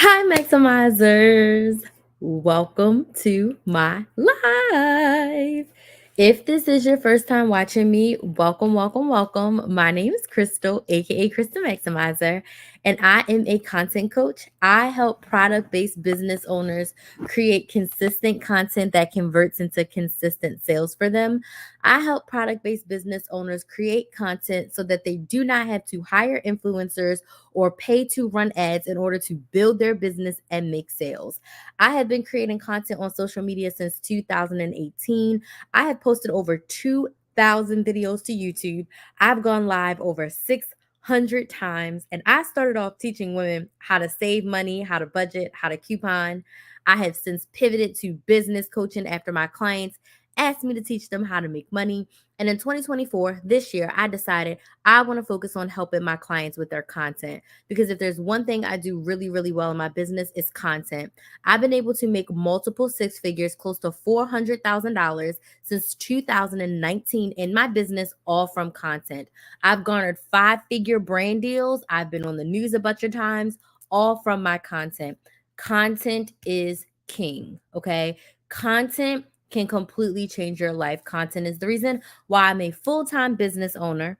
Hi, Maximizers. Welcome to my live. If this is your first time watching me, welcome, welcome, welcome. My name is Crystal, aka Crystal Maximizer, and I am a content coach. I help product based business owners create consistent content that converts into consistent sales for them. I help product based business owners create content so that they do not have to hire influencers or pay to run ads in order to build their business and make sales. I have been creating content on social media since 2018. I have posted over 2,000 videos to YouTube. I've gone live over 600 times, and I started off teaching women how to save money, how to budget, how to coupon. I have since pivoted to business coaching after my clients asked me to teach them how to make money. And in 2024, this year, I decided I want to focus on helping my clients with their content, because if there's one thing I do really, really well in my business, it's content. I've been able to make multiple six figures, close to $400,000 since 2019 in my business, all from content. I've garnered five-figure brand deals. I've been on the news a bunch of times, all from my content. Content is king, okay? Content can completely change your life. Content is the reason why I'm a full-time business owner.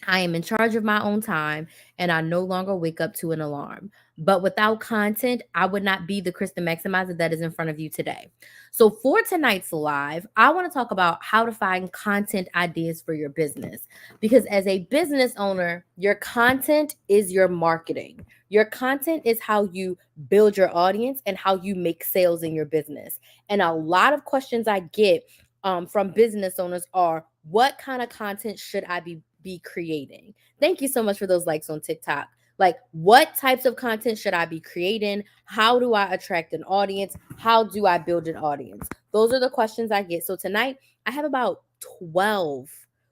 I am in charge of my own time, and I no longer wake up to an alarm. But without content, I would not be the Krista Maximizer that is in front of you today. So, for tonight's live, I want to talk about how to find content ideas for your business. Because as a business owner, your content is your marketing. Your content is how you build your audience and how you make sales in your business. And a lot of questions I get from business owners are, what kind of content should I be creating? Thank you so much for those likes on TikTok. Like, what types of content should I be creating? How do I attract an audience? How do I build an audience? Those are the questions I get. So tonight, I have about 12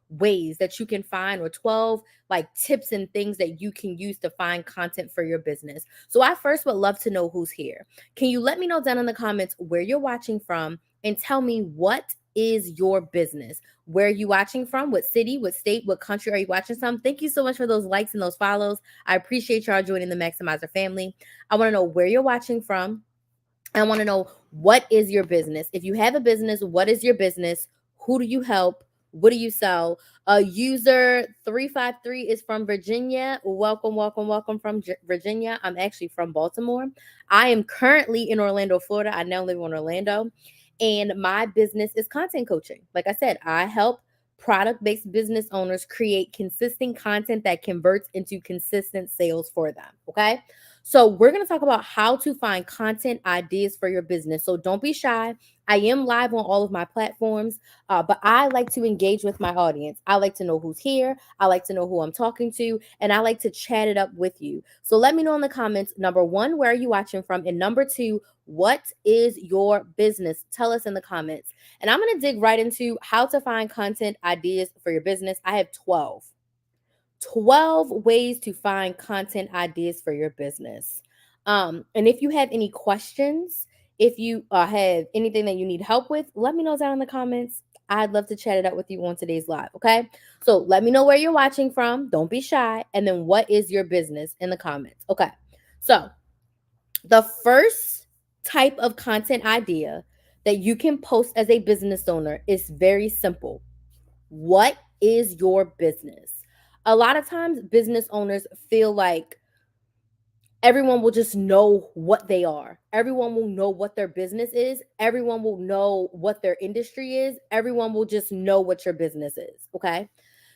ways that you can find, or 12 like tips and things that you can use to find content for your business. So I first would love to know who's here. Can you let me know down in the comments where you're watching from, and tell me, what is your business? Where are you watching from? What city, what state, what country are you watching from? Thank you so much for those likes and those follows. I appreciate y'all joining the Maximizer family. I want to know where you're watching from. I want to know, what is your business? If you have a business, what is your business? Who do you help? What do you sell? User 353 is from Virginia. Welcome, welcome, welcome from Virginia. I'm actually from Baltimore. I am currently in Orlando, Florida. I now live in Orlando. And my business is content coaching. Like I said, I help product based business owners create consistent content that converts into consistent sales for them. Okay. So, we're going to talk about how to find content ideas for your business. So, don't be shy. I am live on all of my platforms, but I like to engage with my audience. I like to know who's here. I like to know who I'm talking to, and I like to chat it up with you. So, let me know in the comments, number one, where are you watching from? And number two, what is your business? Tell us in the comments. And I'm going to dig right into how to find content ideas for your business. I have 12 ways to find content ideas for your business. And if you have any questions, if you have anything that you need help with, let me know down in the comments. I'd love to chat it up with you on today's live. Okay. So let me know where you're watching from. Don't be shy. And then, what is your business, in the comments. Okay. So the first type of content idea that you can post as a business owner is very simple. What is your business? A lot of times, business owners feel like everyone will just know what they are. Everyone will know what their business is. Everyone will know what their industry is. Everyone will just know what your business is. Okay.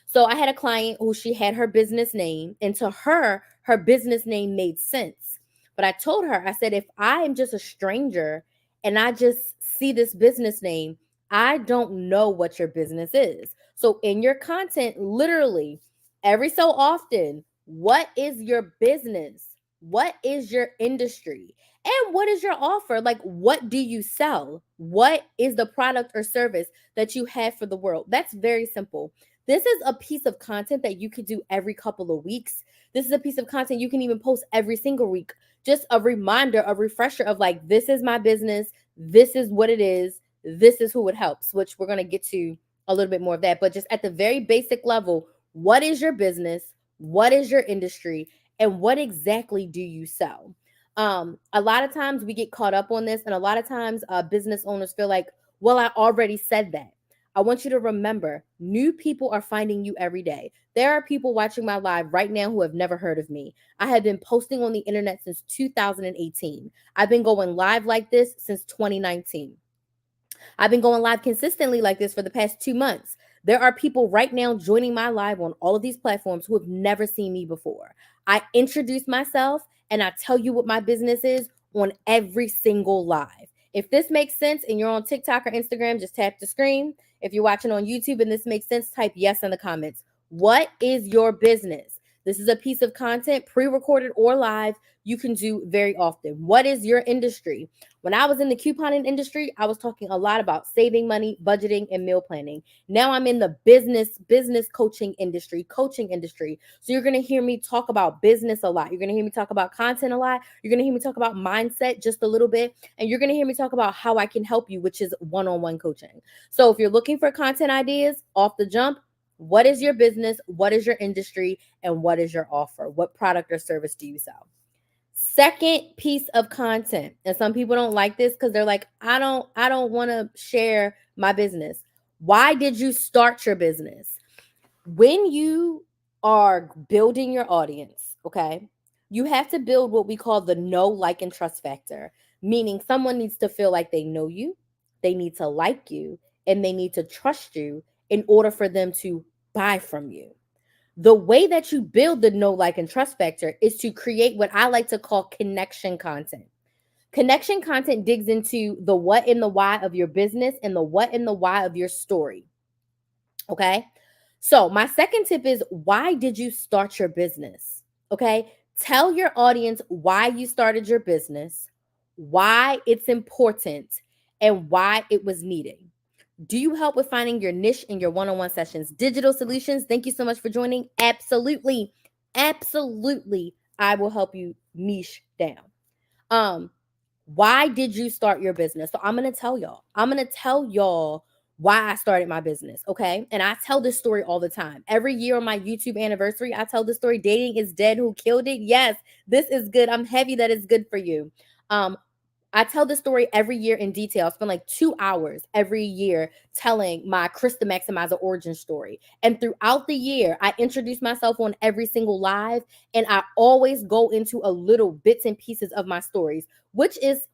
So I had a client who, she had her business name, and to her, her business name made sense. But I told her, I said, if I am just a stranger and I just see this business name, I don't know what your business is. So in your content, literally every so often, what is your business? What is your industry? And what is your offer? Like, what do you sell? What is the product or service that you have for the world? That's very simple. This is a piece of content that you could do every couple of weeks. This is a piece of content you can even post every single week. Just a reminder, a refresher of, like, this is my business. This is what it is. This is who it helps, which we're going to get to a little bit more of that. But just at the very basic level, what is your business? What is your industry? And what exactly do you sell? A lot of times we get caught up on this, and a lot of times business owners feel like, well, I already said that. I want you to remember, new people are finding you every day. There are people watching my live right now who have never heard of me. I have been posting on the internet since 2018. I've been going live like this since 2019. I've been going live consistently like this for the past 2 months. There are people right now joining my live on all of these platforms who have never seen me before. I introduce myself and I tell you what my business is on every single live. If this makes sense and you're on TikTok or Instagram, just tap the screen. If you're watching on YouTube and this makes sense, type yes in the comments. What is your business? This is a piece of content, pre-recorded or live, you can do very often. What is your industry? When I was in the couponing industry, I was talking a lot about saving money, budgeting, and meal planning. Now I'm in the business coaching industry. So you're going to hear me talk about business a lot. You're going to hear me talk about content a lot. You're going to hear me talk about mindset just a little bit. And you're going to hear me talk about how I can help you, which is one-on-one coaching. So if you're looking for content ideas off the jump, what is your business? What is your industry? And what is your offer? What product or service do you sell? Second piece of content, and some people don't like this because they're like, I don't want to share my business. Why did you start your business? When you are building your audience, okay, you have to build what we call the know, like, and trust factor, meaning someone needs to feel like they know you, they need to like you, and they need to trust you in order for them to buy from you. The way that you build the know, like, and trust factor is to create what I like to call connection content. Connection content digs into the what and the why of your business and the what and the why of your story. Okay. So, my second tip is, why did you start your business? Okay. Tell your audience why you started your business, why it's important, and why it was needed. Do you help with finding your niche in your one-on-one sessions? Digital Solutions, thank you so much for joining. Absolutely. Absolutely. I will help you niche down. Why did you start your business? So I'm going to tell y'all. I'm going to tell y'all why I started my business, okay? And I tell this story all the time. Every year on my YouTube anniversary, I tell the story, Dating is Dead, Who Killed It? Yes, this is good. I'm heavy that it's good for you. I tell this story every year in detail. I spend like 2 hours every year telling my Krista Maximizer origin story. And throughout the year, I introduce myself on every single live, and I always go into a little bits and pieces of my stories, which is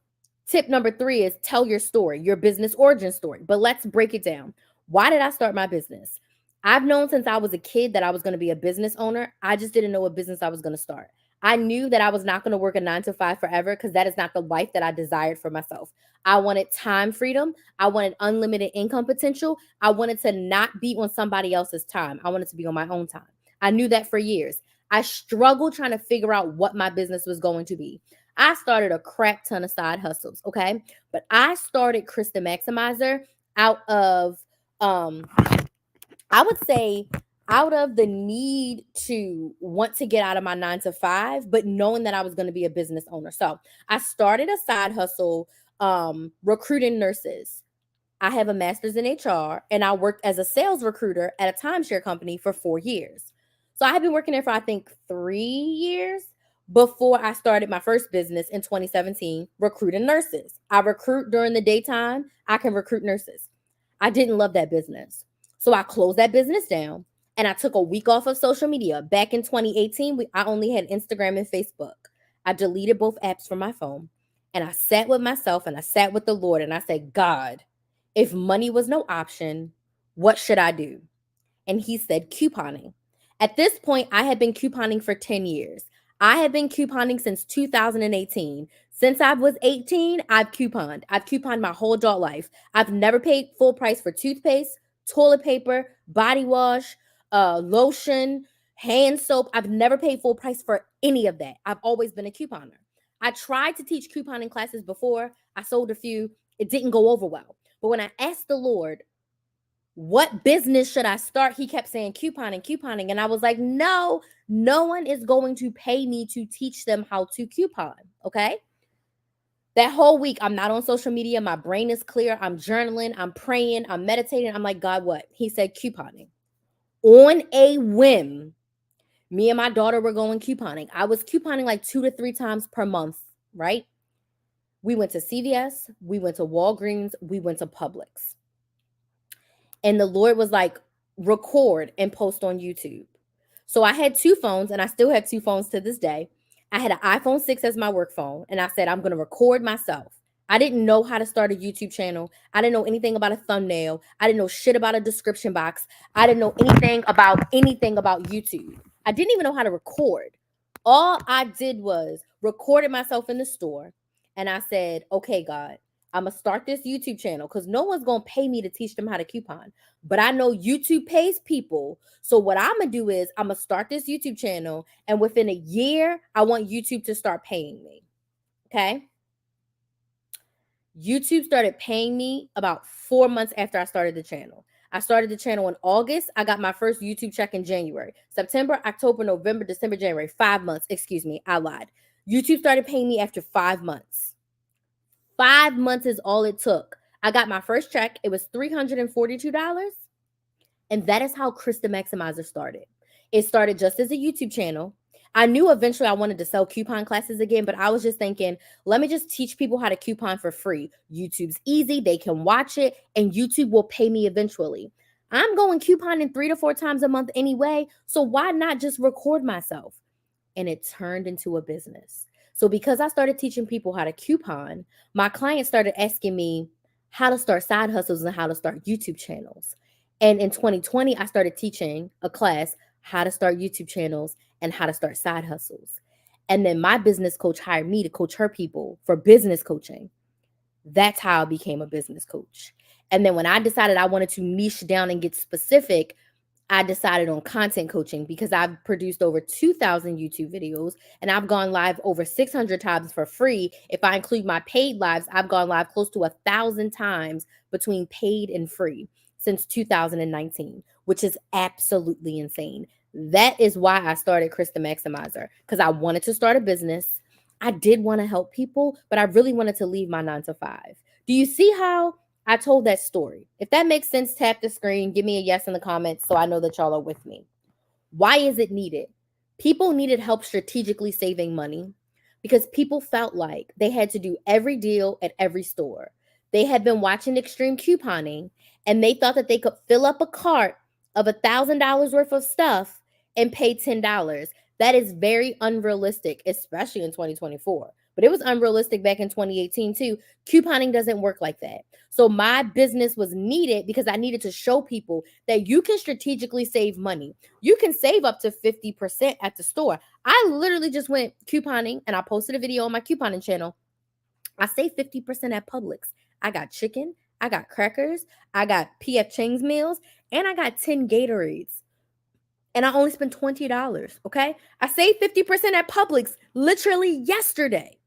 tip number 3 is tell your story, your business origin story. But let's break it down. Why did I start my business? I've known since I was a kid that I was going to be a business owner. I just didn't know what business I was going to start. I knew that I was not going to work a 9 to 5 forever because that is not the life that I desired for myself. I wanted time freedom. I wanted unlimited income potential. I wanted to not be on somebody else's time. I wanted to be on my own time. I knew that for years. I struggled trying to figure out what my business was going to be. I started a crap ton of side hustles, okay? But I started Krista Maximizer out of, I would say, out of the need to want to get out of my 9 to 5, but knowing that I was going to be a business owner. So I started a side hustle, recruiting nurses. I have a master's in HR, and I worked as a sales recruiter at a timeshare company for 4 years. So I had been working there for, I think, 3 years before I started my first business in 2017, recruiting nurses. I recruit during the daytime. I can recruit nurses. I didn't love that business. So I closed that business down, and I took a week off of social media. Back in 2018, I only had Instagram and Facebook. I deleted both apps from my phone, and I sat with myself and I sat with the Lord, and I said, God, if money was no option, what should I do? And he said, couponing. At this point, I had been couponing for 10 years. I have been couponing since 2018. Since I was 18, I've couponed. I've couponed my whole adult life. I've never paid full price for toothpaste, toilet paper, body wash, lotion, hand soap. I've never paid full price for any of that. I've always been a couponer. I tried to teach couponing classes before. I sold a few. It didn't go over well. But when I asked the Lord, what business should I start? He kept saying couponing. And I was like, no one is going to pay me to teach them how to coupon. Okay. That whole week, I'm not on social media. My brain is clear. I'm journaling. I'm praying. I'm meditating. I'm like, God, what? He said couponing. On a whim, me and my daughter were going couponing. I was couponing like 2 to 3 times per month, right? We went to CVS, we went to Walgreens, we went to Publix. And the Lord was like, record and post on YouTube. So I had two phones, and I still have two phones to this day. I had an iPhone 6 as my work phone, and I said, I'm going to record myself. I didn't know how to start a YouTube channel. I didn't know anything about a thumbnail. I didn't know shit about a description box. I didn't know anything about YouTube. I didn't even know how to record. All I did was recorded myself in the store, and I said, okay, God, I'm going to start this YouTube channel because no one's going to pay me to teach them how to coupon. But I know YouTube pays people. So what I'm going to do is I'm going to start this YouTube channel. And within a year, I want YouTube to start paying me. Okay. YouTube started paying me about 4 months after I started the channel. I started the channel in August. I got my first YouTube check in January. September, October, November, December, January. 5 months. Excuse me. I lied. YouTube started paying me after 5 months. 5 months is all it took. I got my first check. It was $342. And that is how Krista Maximizer started. It started just as a YouTube channel. I knew eventually I wanted to sell coupon classes again, but I was just thinking, let me just teach people how to coupon for free. YouTube's easy. They can watch it, and YouTube will pay me eventually. I'm going couponing 3 to 4 times a month anyway, so why not just record myself? And it turned into a business. So because I started teaching people how to coupon, my clients started asking me how to start side hustles and how to start YouTube channels. And in 2020, I started teaching a class how to start YouTube channels and how to start side hustles. And then my business coach hired me to coach her people for business coaching. That's how I became a business coach. And then when I decided I wanted to niche down and get specific, I decided on content coaching because I've produced over 2,000 YouTube videos and I've gone live over 600 times for free. If I include my paid lives, I've gone live close to 1,000 times between paid and free since 2019, which is absolutely insane. That is why I started Krista Maximizer, because I wanted to start a business. I did want to help people, but I really wanted to leave my 9 to 5. Do you see how I told that story? If that makes sense, tap the screen, give me a yes in the comments so I know that y'all are with me. Why is it needed? People needed help strategically saving money because people felt like they had to do every deal at every store. They had been watching extreme couponing and they thought that they could fill up a cart of $1,000 worth of stuff and pay $10. That is very unrealistic, especially in 2024. But it was unrealistic back in 2018 too. Couponing doesn't work like that. So my business was needed because I needed to show people that you can strategically save money. You can save up to 50% at the store. I literally just went couponing and I posted a video on my couponing channel. I saved 50% at Publix. I got chicken, I got crackers, I got PF Chang's meals, and I got 10 Gatorades. And I only spent $20, okay? I saved 50% at Publix literally yesterday.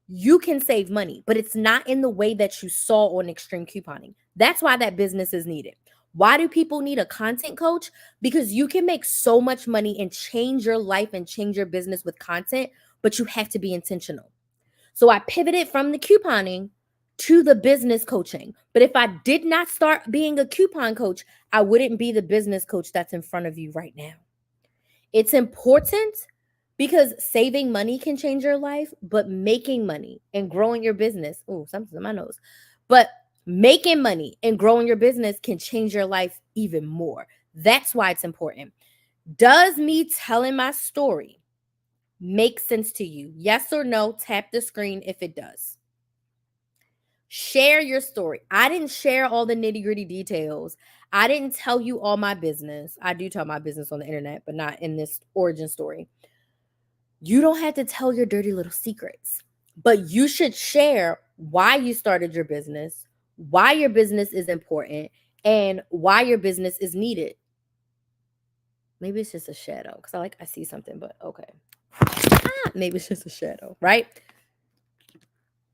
You can save money, but it's not in the way that you saw on extreme couponing. That's why that business is needed. Why do people need a content coach? Because you can make so much money and change your life and change your business with content, but you have to be intentional. So I pivoted from the couponing to the business coaching. But if I did not start being a coupon coach, I wouldn't be the business coach that's in front of you right now. It's important because saving money can change your life, but making money and growing your business, something's in my nose, but making money and growing your business can change your life even more. That's why it's important. Does me telling my story make sense to you? Yes or no? Tap the screen if it does. Share your story. I didn't share all the nitty-gritty details. I didn't tell you all my business. I do tell my business on the internet, but not in this origin story. You don't have to tell your dirty little secrets, but you should share why you started your business, why your business is important, and why your business is needed. Maybe it's just a shadow because I see something, but okay. Maybe it's just a shadow, right?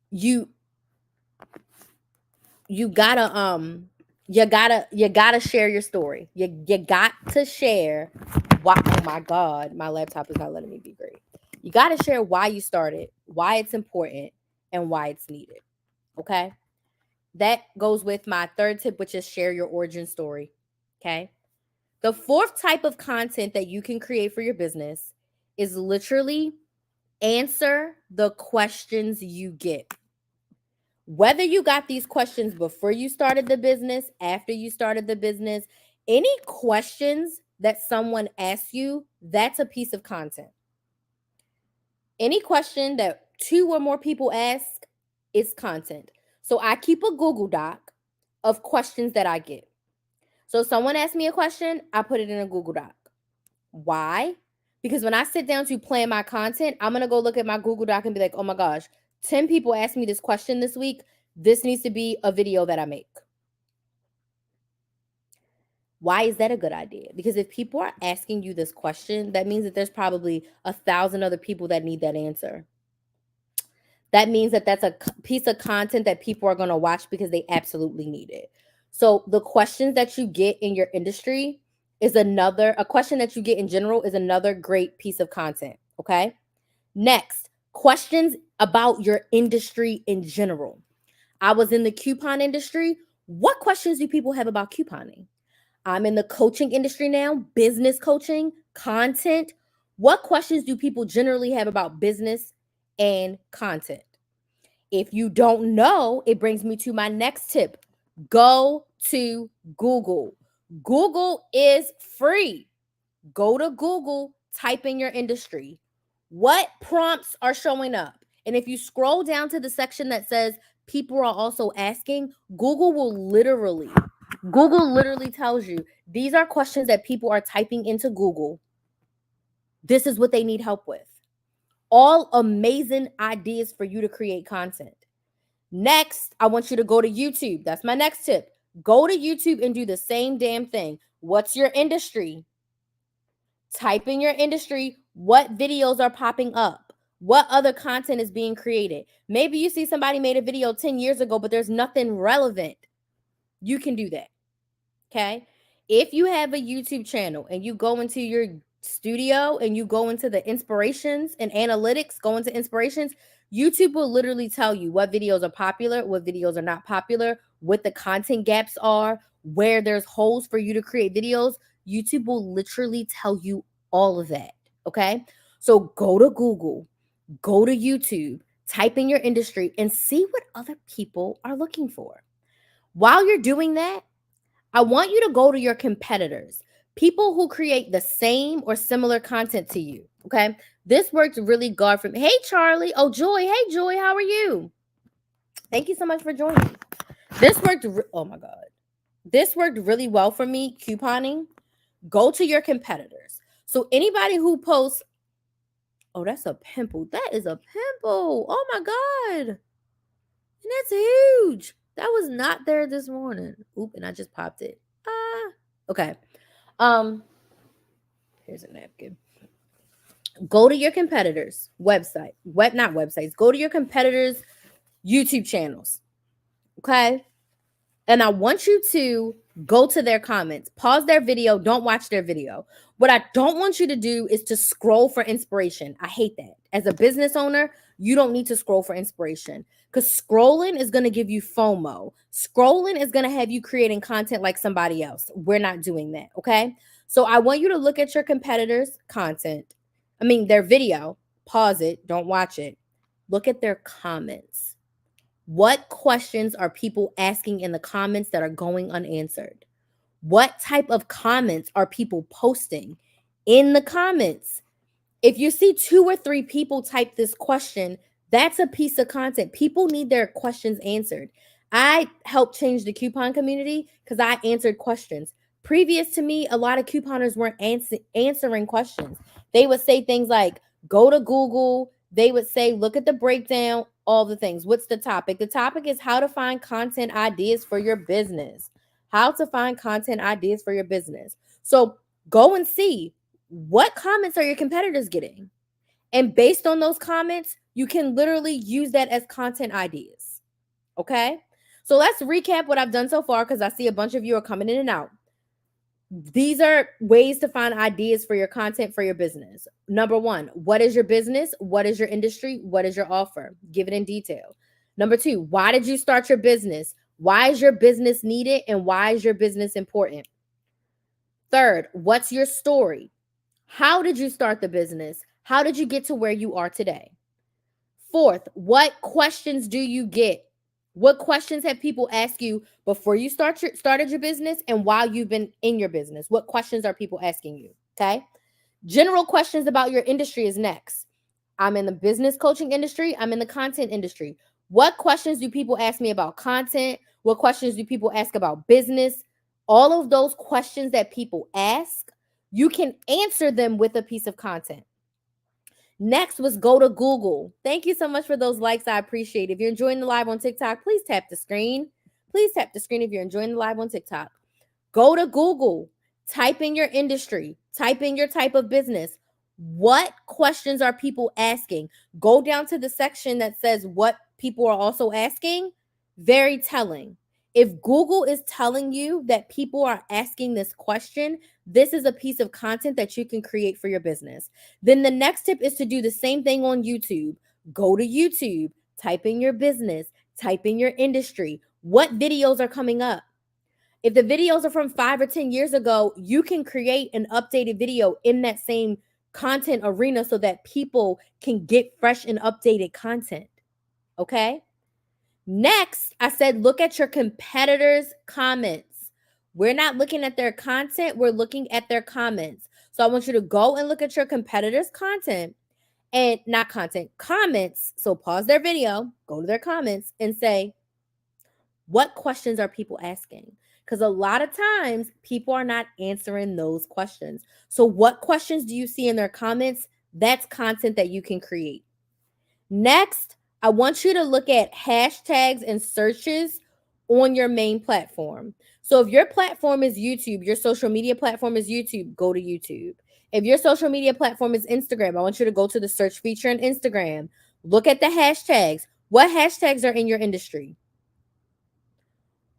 You gotta share your story. You got to share why. Oh my God, my laptop is not letting me be great. You got to share why you started, why it's important, and why it's needed. Okay, that goes with my third tip, which is share your origin story. Okay, the fourth type of content that you can create for your business is literally Answer the questions you get. Whether you got these questions before you started the business, after you started the business, any questions that someone asks you, that's a piece of content. Any question that 2 or more people ask is content. So I keep a Google Doc of questions that I get. So someone asks me a question, I put it in a Google Doc. Why? Because when I sit down to plan my content, I'm going to go look at my Google Doc and be like, oh my gosh, 10 people asked me this question this week. This needs to be a video that I make. Why is that a good idea? Because if people are asking you this question, that means that there's probably 1,000 other people that need that answer. That means that that's a piece of content that people are going to watch because they absolutely need it. So the questions that you get in your industry is a question that you get in general is another great piece of content. Okay. Next, questions about your industry in general. I was in the coupon industry. What questions do people have about couponing? I'm in the coaching industry now, business coaching, content. What questions do people generally have about business and content? If you don't know, it brings me to my next tip. Go to Google. Google is free. Go to Google, type in your industry. What prompts are showing up? And if you scroll down to the section that says people are also asking, Google literally tells you these are questions that people are typing into Google. This is what they need help with. All amazing ideas for you to create content. Next, I want you to go to YouTube. That's my next tip. Go to YouTube and do the same damn thing. What's your industry? Type in your industry. What videos are popping up? What other content is being created? Maybe you see somebody made a video 10 years ago, but there's nothing relevant. You can do that. Okay. If you have a YouTube channel and you go into your studio and you go into the inspirations and analytics, go into inspirations, YouTube will literally tell you what videos are popular, what videos are not popular, what the content gaps are, where there's holes for you to create videos. YouTube will literally tell you all of that. Okay. So go to Google, go to YouTube, type in your industry and see what other people are looking for. While you're doing that, I want you to go to your competitors, people who create the same or similar content to you. Okay. This worked really good for me. Hey, Charlie. Oh, Joy. Hey, Joy. How are you? Thank you so much for joining. This worked. Oh, my God. This worked really well for me, couponing. Go to your competitors. So anybody who posts, oh, that's a pimple. That is a pimple. Oh, my God. And that's huge. That was not there this morning. Oop, and I just popped it. Okay. Here's a napkin. Go to your competitors' website. Not websites. Go to your competitors' YouTube channels. Okay? And I want you to go to their comments. Pause their video. Don't watch their video. What I don't want you to do is to scroll for inspiration. I hate that. As a business owner, you don't need to scroll for inspiration because scrolling is going to give you FOMO. Scrolling is going to have you creating content like somebody else. We're not doing that. Okay? So I want you to look at your competitors' content. Their video. Pause it. Don't watch it. Look at their comments. What questions are people asking in the comments that are going unanswered? What type of comments are people posting in the comments? If you see 2 or 3 people type this question, that's a piece of content. People need their questions answered. I helped change the coupon community because I answered questions. Previous to me, a lot of couponers weren't answering questions. They would say things like, go to Google. They would say, look at the breakdown, all the things. What's the topic? The topic is how to find content ideas for your business. How to find content ideas for your business. So go and see what comments are your competitors getting. And based on those comments, you can literally use that as content ideas. Okay? So let's recap what I've done so far because I see a bunch of you are coming in and out. These are ways to find ideas for your content for your business. Number 1, what is your business? What is your industry? What is your offer? Give it in detail. Number 2, why did you start your business? Why is your business needed? And why is your business important? Third, what's your story? How did you start the business? How did you get to where you are today? Fourth, what questions do you get? What questions have people asked you before you started your business and while you've been in your business? What questions are people asking you? Okay. General questions about your industry is next. I'm in the business coaching industry. I'm in the content industry. What questions do people ask me about content? What questions do people ask about business? All of those questions that people ask, you can answer them with a piece of content. Next was go to Google. Thank you so much for those likes. I appreciate it. If you're enjoying the live on TikTok, please tap the screen. Please tap the screen if you're enjoying the live on TikTok. Go to Google, type in your industry, type in your type of business. What questions are people asking? Go down to the section that says what people are also asking. Very telling. If Google is telling you that people are asking this question, this is a piece of content that you can create for your business. Then the next tip is to do the same thing on YouTube. Go to YouTube, type in your business, type in your industry. What videos are coming up? If the videos are from 5 or 10 years ago, you can create an updated video in that same content arena so that people can get fresh and updated content. Okay? Next, I said look at your competitors' comments. We're not looking at their content, we're looking at their comments. So I want you to go and look at your competitors' content and not content, comments. So pause their video, go to their comments and say, what questions are people asking? Because a lot of times people are not answering those questions. So, what questions do you see in their comments? That's content that you can create. Next, I want you to look at hashtags and searches on your main platform. So, if your platform is YouTube, your social media platform is YouTube, go to YouTube. If your social media platform is Instagram, I want you to go to the search feature in Instagram. Look at the hashtags. What hashtags are in your industry?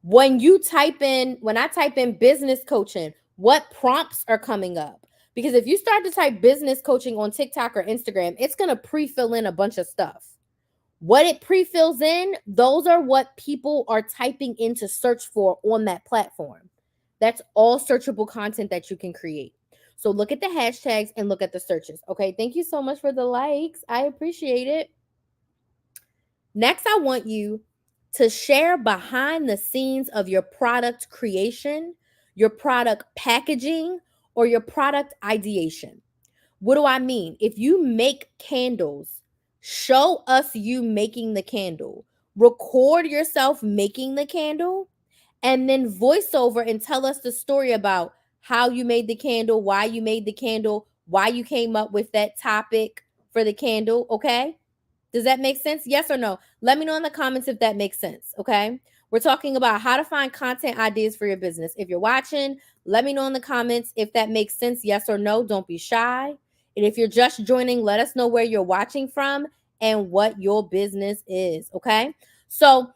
When I type in business coaching, what prompts are coming up? Because if you start to type business coaching on TikTok or Instagram, it's going to pre-fill in a bunch of stuff. What it pre-fills in, those are what people are typing in to search for on that platform. That's all searchable content that you can create. So look at the hashtags and look at the searches. Okay, thank you so much for the likes. I appreciate it. Next, I want you to share behind the scenes of your product creation, your product packaging, or your product ideation. What do I mean? If you make candles, show us you making the candle. Record yourself making the candle and then voice over and tell us the story about how you made the candle, why you made the candle, why you came up with that topic for the candle, okay? Does that make sense? Yes or no? Let me know in the comments if that makes sense. Okay. We're talking about how to find content ideas for your business. If you're watching, let me know in the comments if that makes sense. Yes or no. Don't be shy. And if you're just joining, let us know where you're watching from and what your business is. Okay. So,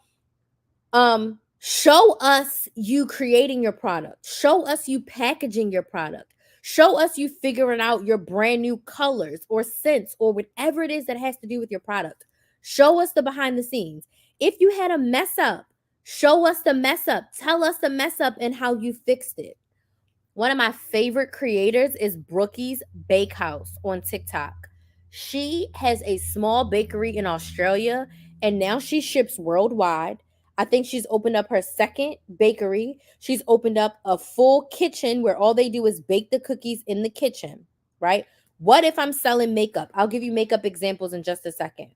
show us you creating your product. Show us you packaging your product. Show us you figuring out your brand new colors or scents or whatever it is that has to do with your product. Show us the behind the scenes. If you had a mess up, show us the mess up. Tell us the mess up and how you fixed it. One of my favorite creators is Brookie's Bakehouse on TikTok. She has a small bakery in Australia and now she ships worldwide. I think she's opened up her second bakery. She's opened up a full kitchen where all they do is bake the cookies in the kitchen, right? What if I'm selling makeup? I'll give you makeup examples in just a second.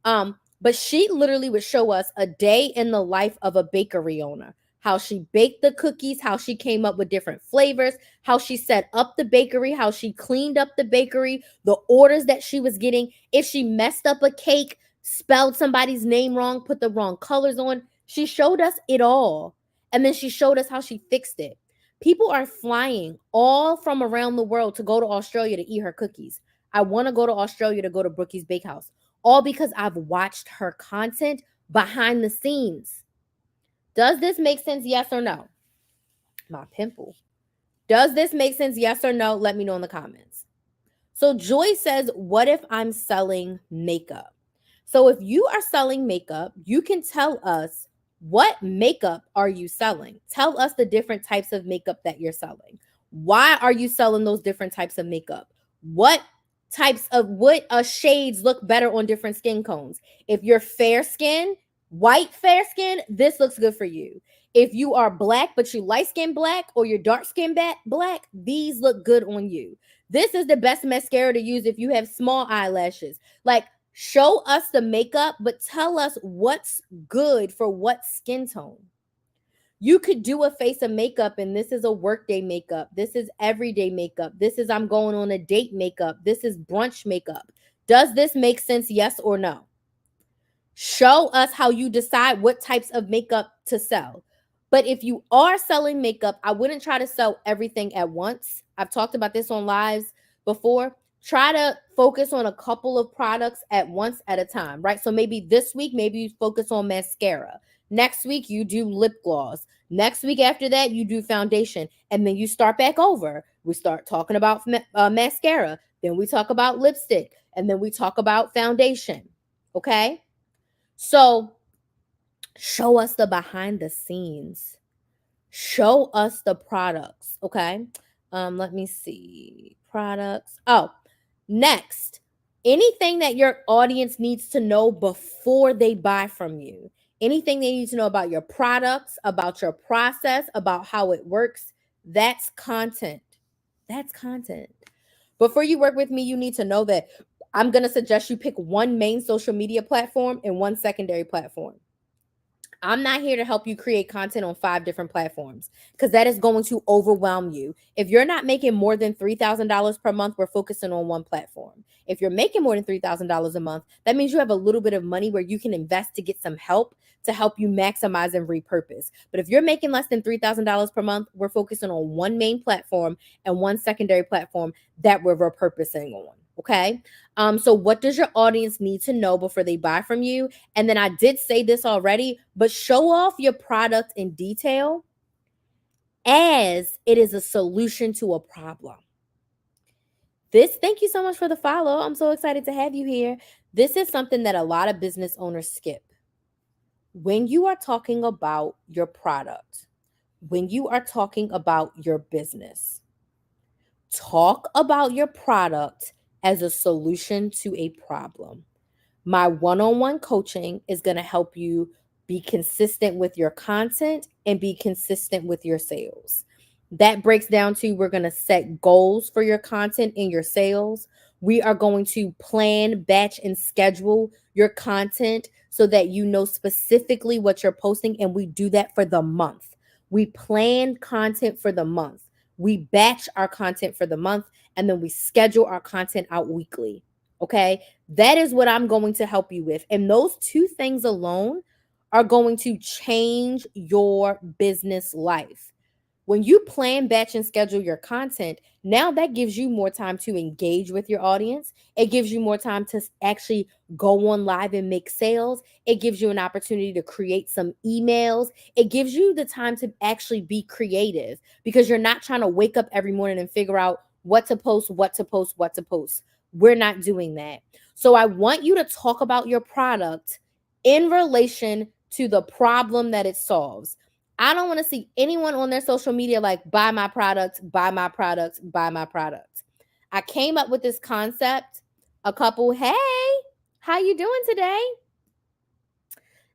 But she literally would show us a day in the life of a bakery owner, how she baked the cookies, how she came up with different flavors, how she set up the bakery, how she cleaned up the bakery, the orders that she was getting. If she messed up a cake, spelled somebody's name wrong, put the wrong colors on, she showed us it all. And then she showed us how she fixed it. People are flying all from around the world to go to Australia to eat her cookies. I want to go to Australia to go to Brookie's Bakehouse, all because I've watched her content behind the scenes. Does this make sense? Yes or no? My pimple. Does this make sense? Yes or no? Let me know in the comments. So Joy says, what if I'm selling makeup? So if you are selling makeup, you can tell us what makeup are you selling? Tell us the different types of makeup that you're selling. Why are you selling those different types of makeup? What types of what shades look better on different skin tones. If you're fair skin, white fair skin, this looks good for you. If you are black but you light skin black or you're dark skin black, these look good on you. This is the best mascara to use if you have small eyelashes. Like, show us the makeup, but tell us what's good for what skin tone. You could do a face of makeup, and this is a workday makeup. This is everyday makeup. This is I'm going on a date makeup. This is brunch makeup. Does this make sense? Yes or no? Show us how you decide what types of makeup to sell. But if you are selling makeup, I wouldn't try to sell everything at once. I've talked about this on lives before. Try to focus on a couple of products at once at a time, right? So maybe this week, maybe you focus on mascara. Next week, you do lip gloss. Next week after that, you do foundation. And then you start back over. We start talking about mascara. Then we talk about lipstick. And then we talk about foundation. Okay? So show us the behind the scenes. Show us the products. Okay? Let me see. Products. Oh, next. Anything that your audience needs to know before they buy from you. Anything they need to know about your products, about your process, about how it works. That's content. That's content. Before you work with me, you need to know that I'm going to suggest you pick one main social media platform and one secondary platform. I'm not here to help you create content on 5 different platforms because that is going to overwhelm you. If you're not making more than $3,000 per month, we're focusing on one platform. If you're making more than $3,000 a month, that means you have a little bit of money where you can invest to get some help to help you maximize and repurpose. But if you're making less than $3,000 per month, we're focusing on one main platform and one secondary platform that we're repurposing on. Okay. So what does your audience need to know before they buy from you? And then I did say this already, but show off your product in detail as it is a solution to a problem. Thank you so much for the follow. I'm so excited to have you here. This is something that a lot of business owners skip. When you are talking about your product, when you are talking about your business, talk about your product as a solution to a problem. My one-on-one coaching is going to help you be consistent with your content and be consistent with your sales. That breaks down to we're going to set goals for your content and your sales. We are going to plan, batch, and schedule your content so that you know specifically what you're posting, and we do that for the month. We plan content for the month. We batch our content for the month, and then we schedule our content out weekly. Okay? That is what I'm going to help you with. And those 2 things alone are going to change your business life. When you plan, batch, and schedule your content, now that gives you more time to engage with your audience. It gives you more time to actually go on live and make sales. It gives you an opportunity to create some emails. It gives you the time to actually be creative because you're not trying to wake up every morning and figure out what to post, what to post, what to post. We're not doing that. So I want you to talk about your product in relation to the problem that it solves. I don't want to see anyone on their social media like, buy my product, buy my product, buy my product. I came up with this concept. A couple, hey, how you doing today?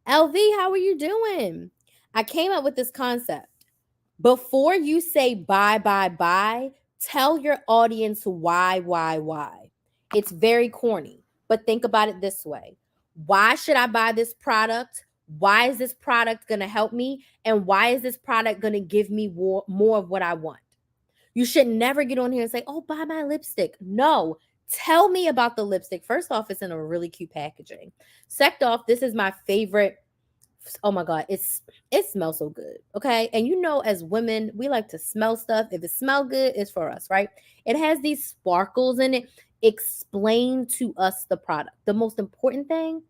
LV, how are you doing? I came up with this concept. Before you say buy, tell your audience why. It's very corny, but think about it this way. Why should I buy this product? Why is this product going to help me? And why is this product going to give me more of what I want? You should never get on here and say, oh, buy my lipstick. No, tell me about the lipstick. First off, it's in a really cute packaging. Second off, this is my favorite. Oh my God, it smells so good. Okay. And you know, as women, we like to smell stuff. If it smells good, it's for us, right? It has these sparkles in it. Explain to us the product. The most important thing,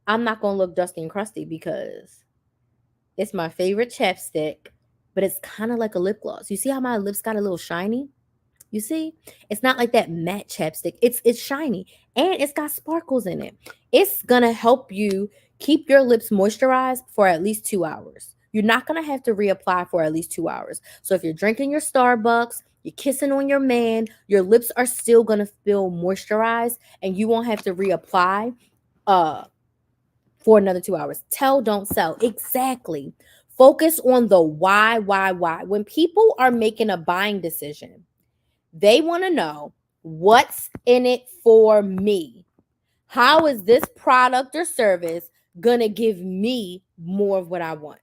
I'm not going to look dusty and crusty because it's my favorite chapstick, but it's kind of like a lip gloss. You see how my lips got a little shiny? You see? It's not like that matte chapstick. It's shiny and it's got sparkles in it. It's going to help you keep your lips moisturized for at least 2 hours. You're not going to have to reapply for at least 2 hours. So if you're drinking your Starbucks, you're kissing on your man, your lips are still gonna feel moisturized, and you won't have to reapply for another 2 hours. Tell, don't sell. Exactly. Focus on the why, why. When people are making a buying decision, they want to know what's in it for me. How is this product or service going to give me more of what I want?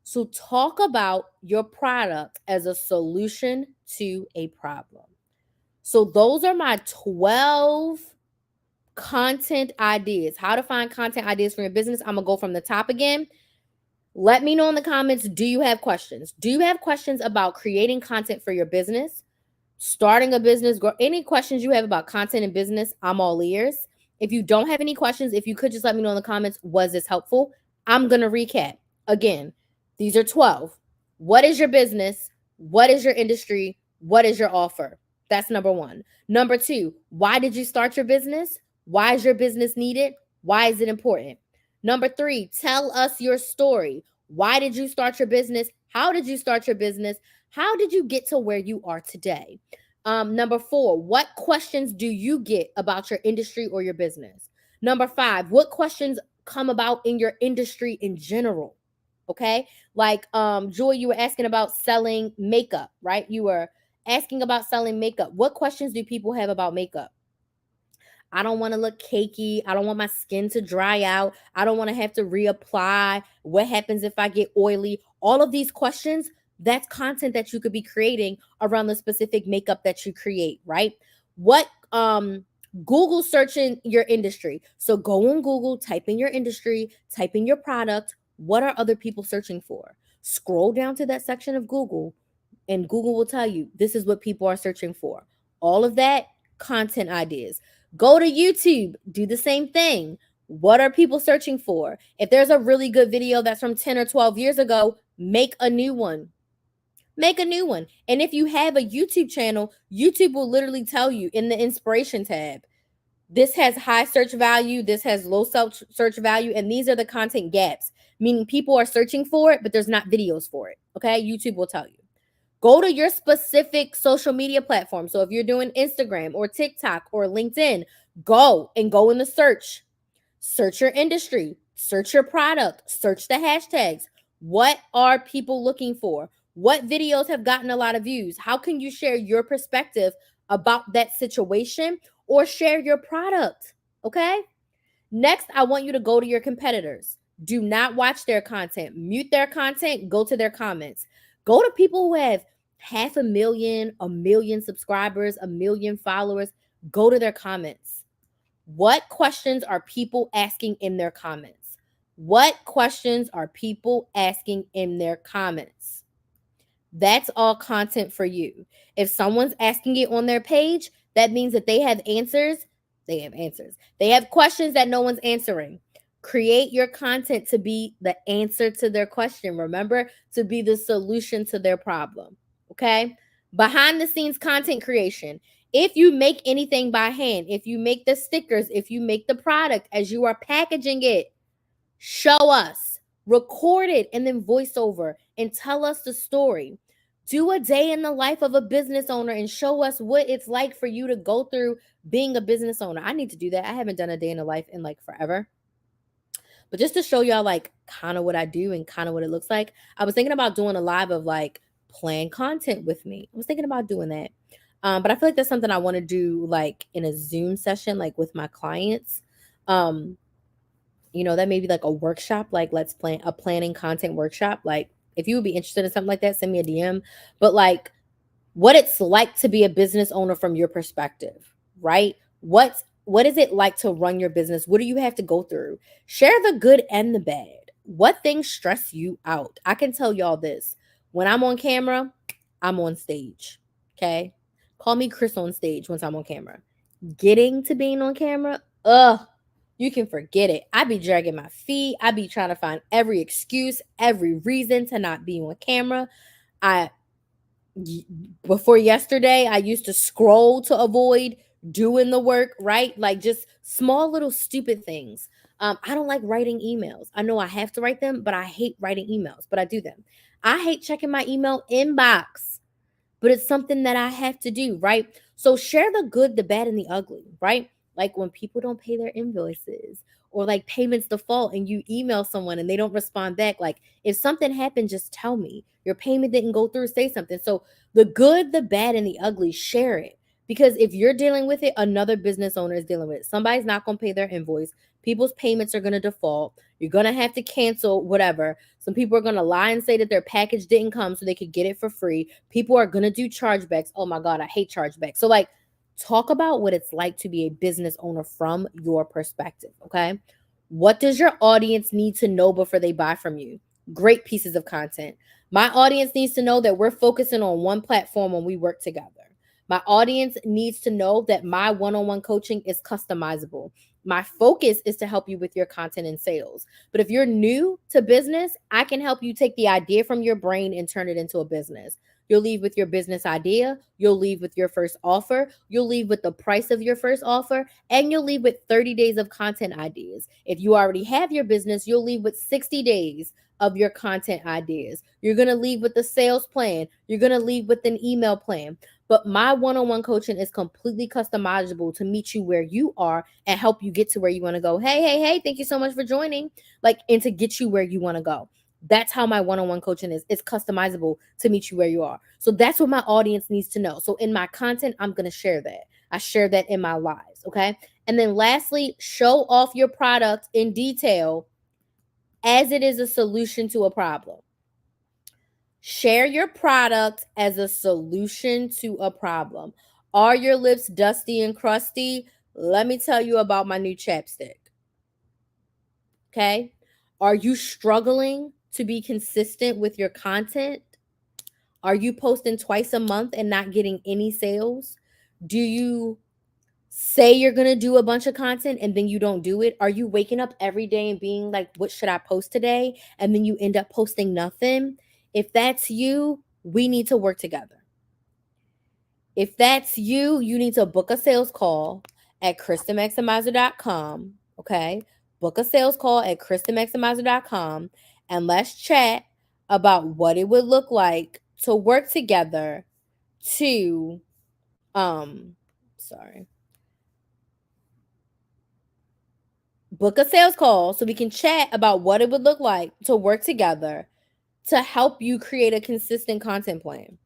So talk about your product as a solution to a problem. So those are my 12 content ideas. How to find content ideas for your business. I'm going to go from the top again. Let me know in the comments, do you have questions? Do you have questions about creating content for your business? Starting a business, any questions you have about content and business, I'm all ears. If you don't have any questions, if you could just let me know in the comments, was this helpful? I'm going to recap. Again, these are 12. What is your business? What is your industry? What is your offer? That's number 1. Number 2, why did you start your business? Why is your business needed? Why is it important? Number 3, tell us your story. Why did you start your business? How did you start your business? How did you get to where you are today? Number 4, what questions do you get about your industry or your business? Number 5, what questions come about in your industry in general? Okay. Like, Joy, you were asking about selling makeup, right? You were asking about selling makeup. What questions do people have about makeup? I don't want to look cakey. I don't want my skin to dry out. I don't want to have to reapply. What happens if I get oily? All of these questions, that's content that you could be creating around the specific makeup that you create, right? What Google searching your industry. So go on Google, type in your industry, type in your product. What are other people searching for? Scroll down to that section of Google, and Google will tell you this is what people are searching for. All of that, content ideas. Go to YouTube, do the same thing. What are people searching for? If there's a really good video that's from 10 or 12 years ago, make a new one. Make a new one. And if you have a YouTube channel, YouTube will literally tell you in the inspiration tab, this has high search value, this has low search value, and these are the content gaps, meaning people are searching for it, but there's not videos for it. Okay, YouTube will tell you. Go to your specific social media platform. So if you're doing Instagram or TikTok or LinkedIn, go in the search. Search your industry, search your product, search the hashtags. What are people looking for? What videos have gotten a lot of views? How can you share your perspective about that situation or share your product? Okay. Next, I want you to go to your competitors. Do not watch their content. Mute their content. Go to their comments. Go to people who have 500,000, 1,000,000 subscribers, 1,000,000 followers. Go to their comments. What questions are people asking in their comments? What questions are people asking in their comments? That's all content for you. If someone's asking it on their page, that means that they have answers. They have answers. They have questions that no one's answering. Create your content to be the answer to their question. Remember, to be the solution to their problem. Okay? Behind the scenes content creation. If you make anything by hand, if you make the stickers, if you make the product as you are packaging it, show us, record it, and then voice over and tell us the story. Do a day in the life of a business owner and show us what it's like for you to go through being a business owner. I need to do that. I haven't done a day in the life in like forever. But just to show y'all like kind of what I do and kind of what it looks like, I was thinking about doing a live of like plan content with me. I was thinking about doing that. But I feel like that's something I want to do like in a Zoom session, like with my clients. That may be like a workshop, like let's plan a planning content workshop. Like if you would be interested in something like that, send me a DM. But like what it's like to be a business owner from your perspective, right? What is it like to run your business? What do you have to go through? Share the good and the bad. What things stress you out? I can tell y'all this. When I'm on camera, I'm on stage. Okay? Call me Chris on stage once I'm on camera. Getting to being on camera, you can forget it. I be dragging my feet. I be trying to find every excuse, every reason to not be on camera. Before yesterday, I used to scroll to avoid doing the work, right? Like just small little stupid things. I don't like writing emails. I know I have to write them, but I hate writing emails, but I do them. I hate checking my email inbox. but it's something that I have to do, right? So share the good, the bad, and the ugly, right? Like when people don't pay their invoices or like payments default and you email someone and they don't respond back. Like if something happened, just tell me. Your payment didn't go through, say something. So the good, the bad, and the ugly, share it. Because if you're dealing with it, another business owner is dealing with it. Somebody's not going to pay their invoice. People's payments are going to default. You're going to have to cancel whatever. Some people are going to lie and say that their package didn't come so they could get it for free. People are going to do chargebacks. Oh my God, I hate chargebacks. So like, talk about what it's like to be a business owner from your perspective, okay? What does your audience need to know before they buy from you? Great pieces of content. My audience needs to know that we're focusing on one platform when we work together. My audience needs to know that my one-on-one coaching is customizable. My focus is to help you with your content and sales. But if you're new to business, I can help you take the idea from your brain and turn it into a business. You'll leave with your business idea. You'll leave with your first offer. You'll leave with the price of your first offer. And you'll leave with 30 days of content ideas. If you already have your business, you'll leave with 60 days of your content ideas. You're going to leave with the sales plan. You're going to leave with an email plan. But my one-on-one coaching is completely customizable to meet you where you are and help you get to where you want to go. Hey, thank you so much for joining. Like, and to get you where you want to go. That's how my one-on-one coaching is. It's customizable to meet you where you are. So that's what my audience needs to know. So in my content, I'm going to share that. I share that in my lives, okay? And then lastly, show off your product in detail as it is a solution to a problem. Share your product as a solution to a problem. Are your lips dusty and crusty? Let me tell you about my new chapstick. Okay? Are you struggling to be consistent with your content? Are you posting twice a month and not getting any sales? Do you say you're going to do a bunch of content and then you don't do it? Are you waking up every day and being like, what should I post today? And then you end up posting nothing? If that's you, we need to work together. If that's you, you need to book a sales call at KristenMaximizer.com. Okay. Book a sales call at KristenMaximizer.com and let's chat about what it would look like to work together to, book a sales call so we can chat about what it would look like to work together to help you create a consistent content plan,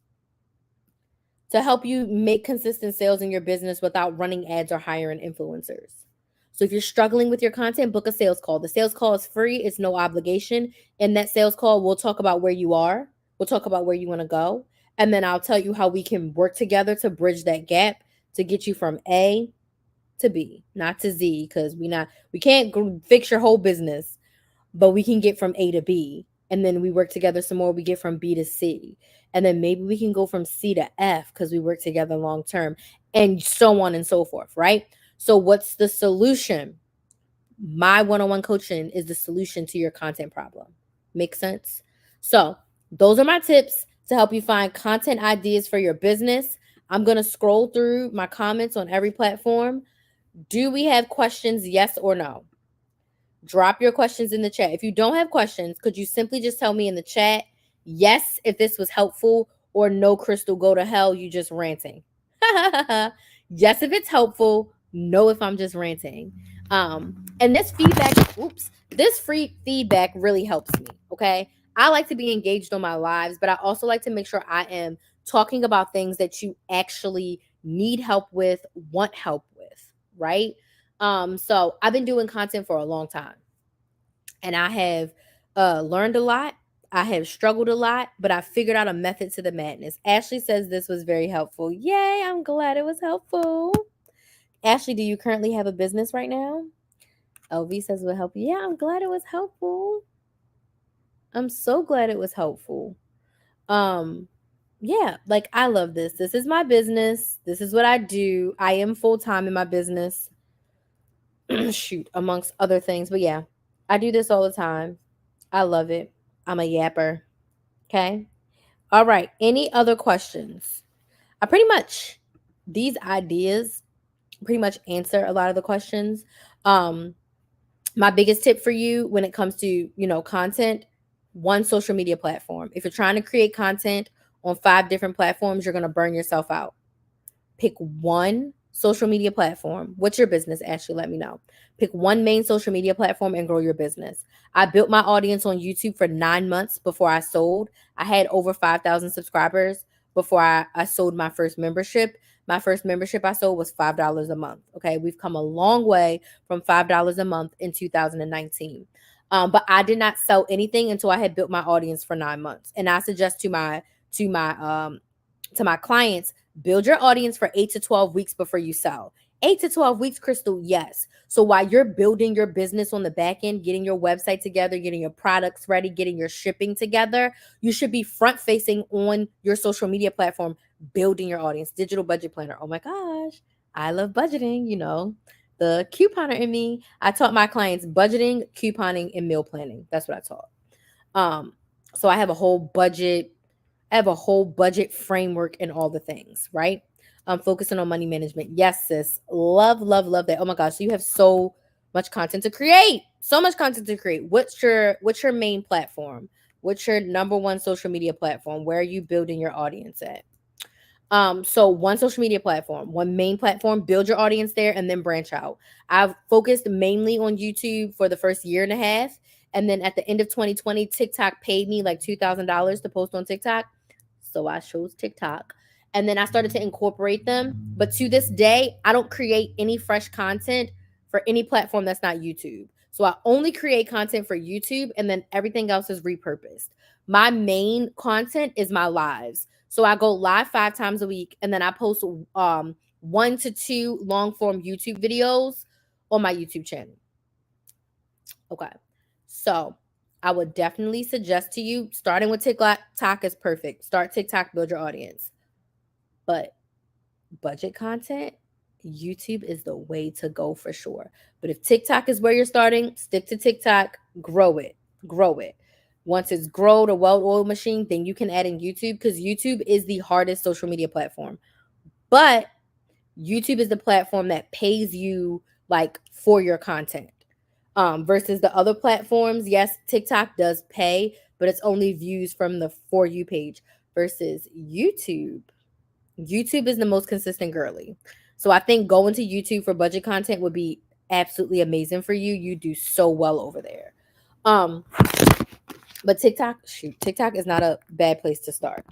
to help you make consistent sales in your business without running ads or hiring influencers. So if you're struggling with your content, book a sales call. The sales call is free. It's no obligation. In that sales call, we'll talk about where you are. We'll talk about where you want to go. And then I'll tell you how we can work together to bridge that gap to get you from A to B, not to Z, because we can't fix your whole business, but we can get from A to B. And then we work together some more. We get from B to C. And then maybe we can go from C to F because we work together long term, and so on and so forth, right? So what's the solution? My one-on-one coaching is the solution to your content problem. Make sense? So those are my tips to help you find content ideas for your business. I'm going to scroll through my comments on every platform. Do we have questions? Yes or no? Drop your questions in the chat. If you don't have questions, could you simply just tell me in the chat, yes, if this was helpful, or no, Crystal, go to hell, you just ranting. Yes, if it's helpful, no, if I'm just ranting. And this free feedback really helps me, okay? I like to be engaged on my lives, but I also like to make sure I am talking about things that you actually need help with, want help with, right? So I've been doing content for a long time and I have learned a lot. I have struggled a lot, but I figured out a method to the madness. Ashley says this was very helpful. Yay, I'm glad it was helpful. Ashley, do you currently have a business right now? LV says it will help you. Yeah, I'm glad it was helpful. I'm so glad it was helpful. Yeah, like I love this. This is my business. This is what I do. I am full-time in my business. Shoot, amongst other things. But yeah, I do this all the time. I love it. I'm a yapper. Okay. All right. Any other questions? These ideas pretty much answer a lot of the questions. My biggest tip for you when it comes to, content, one social media platform. If you're trying to create content on 5 different platforms, you're going to burn yourself out. Pick one social media platform. What's your business? Actually, let me know. Pick one main social media platform and grow your business. I built my audience on YouTube for 9 months before I sold. I had over 5,000 subscribers before I sold my first membership. My first membership I sold was $5 a month. Okay, we've come a long way from $5 a month in 2019. But I did not sell anything until I had built my audience for 9 months. And I suggest to my clients, build your audience for 8 to 12 weeks before you sell. 8 to 12 weeks, Crystal, yes. So while you're building your business on the back end, getting your website together, getting your products ready, getting your shipping together, you should be front facing on your social media platform, building your audience. Digital budget planner. Oh my gosh, I love budgeting, the couponer in me. I taught my clients budgeting, couponing, and meal planning. That's what I taught. So I have a whole budget framework and all the things, right? I'm focusing on money management. Yes, sis. Love, love, love that. Oh my gosh. So you have so much content to create. So much content to create. What's your main platform? What's your number one social media platform? Where are you building your audience at? So one social media platform, one main platform, build your audience there and then branch out. I've focused mainly on YouTube for the first year and a half. And then at the end of 2020, TikTok paid me like $2,000 to post on TikTok. So I chose TikTok. And then I started to incorporate them. But to this day, I don't create any fresh content for any platform that's not YouTube. So I only create content for YouTube and then everything else is repurposed. My main content is my lives. So I go live 5 times a week and then I post 1 to 2 long form YouTube videos on my YouTube channel. Okay. So I would definitely suggest to you, starting with TikTok is perfect. Start TikTok, build your audience. But budget content, YouTube is the way to go for sure. But if TikTok is where you're starting, stick to TikTok, grow it. Once it's grown a well-oiled machine, then you can add in YouTube because YouTube is the hardest social media platform. But YouTube is the platform that pays you like for your content. Versus the other platforms, yes, TikTok does pay, but it's only views from the For You page versus YouTube. YouTube is the most consistent girly. So I think going to YouTube for budget content would be absolutely amazing for you. You do so well over there. But TikTok is not a bad place to start.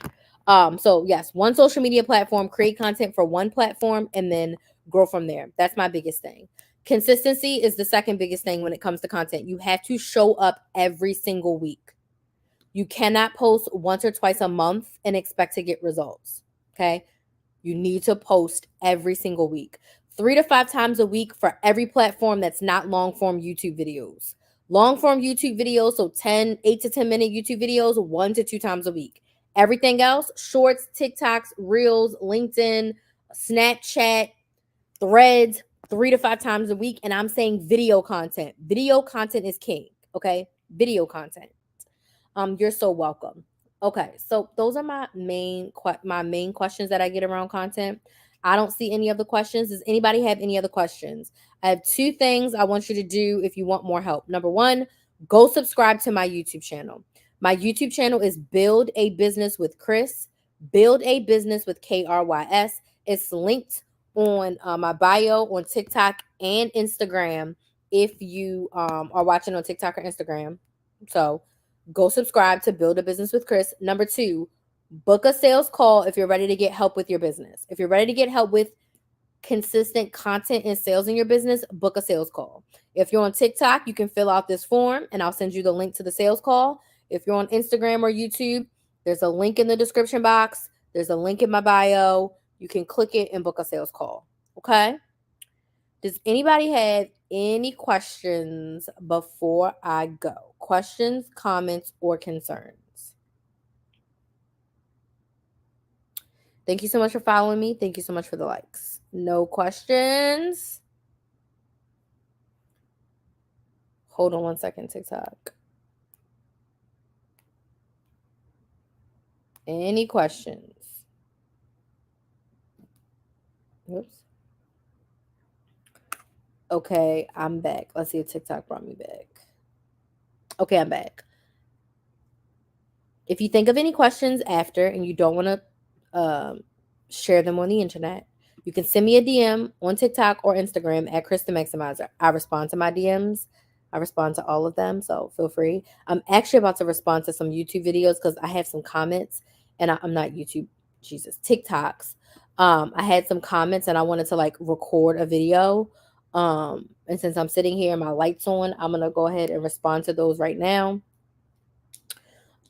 So yes, one social media platform, create content for one platform and then grow from there. That's my biggest thing. Consistency is the second biggest thing when it comes to content. You have to show up every single week. You cannot post once or twice a month and expect to get results. Okay? You need to post every single week. 3 to 5 times a week for every platform that's not long form YouTube videos. Long form YouTube videos, so 8 to 10 minute YouTube videos, 1 to 2 times a week. Everything else, shorts, TikToks, Reels, LinkedIn, Snapchat, Threads, 3 to 5 times a week. And I'm saying video content. Video content is king, okay? Video content. You're so welcome. Okay, so those are my main questions that I get around content. I don't see any other questions. Does anybody have any other questions? I have 2 things I want you to do if you want more help. Number 1, go subscribe to my YouTube channel. My YouTube channel is Build a Business with Chris. Build a Business with KRYS. It's linked on my bio on TikTok and Instagram if you are watching on TikTok or Instagram. So go subscribe to Build a Business with Chris. Number 2, book a sales call if you're ready to get help with your business. If you're ready to get help with consistent content and sales in your business, book a sales call. If you're on TikTok, you can fill out this form and I'll send you the link to the sales call. If you're on Instagram or YouTube, there's a link in the description box. There's a link in my bio. You can click it and book a sales call. Okay? Does anybody have any questions before I go? Questions, comments, or concerns? Thank you so much for following me. Thank you so much for the likes. No questions? Hold on one second, TikTok. Any questions? Oops. Okay, I'm back. Let's see if TikTok brought me back. Okay, I'm back. If you think of any questions after and you don't want to share them on the internet, you can send me a DM on TikTok or Instagram at Krista Maximizer. I respond to my DMs. I respond to all of them, so feel free. I'm actually about to respond to some YouTube videos because I have some comments, and I'm not YouTube, Jesus, TikToks. I had some comments and I wanted to like record a video. And since I'm sitting here and my light's on, I'm gonna go ahead and respond to those right now.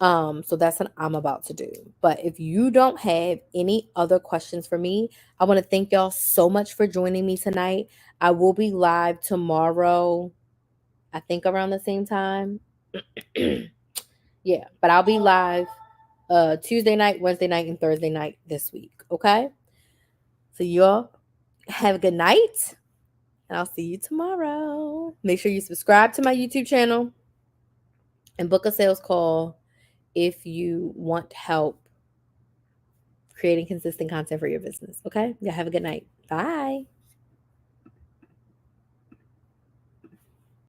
So that's what I'm about to do. But if you don't have any other questions for me, I want to thank y'all so much for joining me tonight. I will be live tomorrow, I think around the same time. Yeah, but I'll be live Tuesday night, Wednesday night, and Thursday night this week. Okay. So y'all have a good night. And I'll see you tomorrow. Make sure you subscribe to my YouTube channel and book a sales call if you want help creating consistent content for your business. Okay? Y'all have a good night. Bye.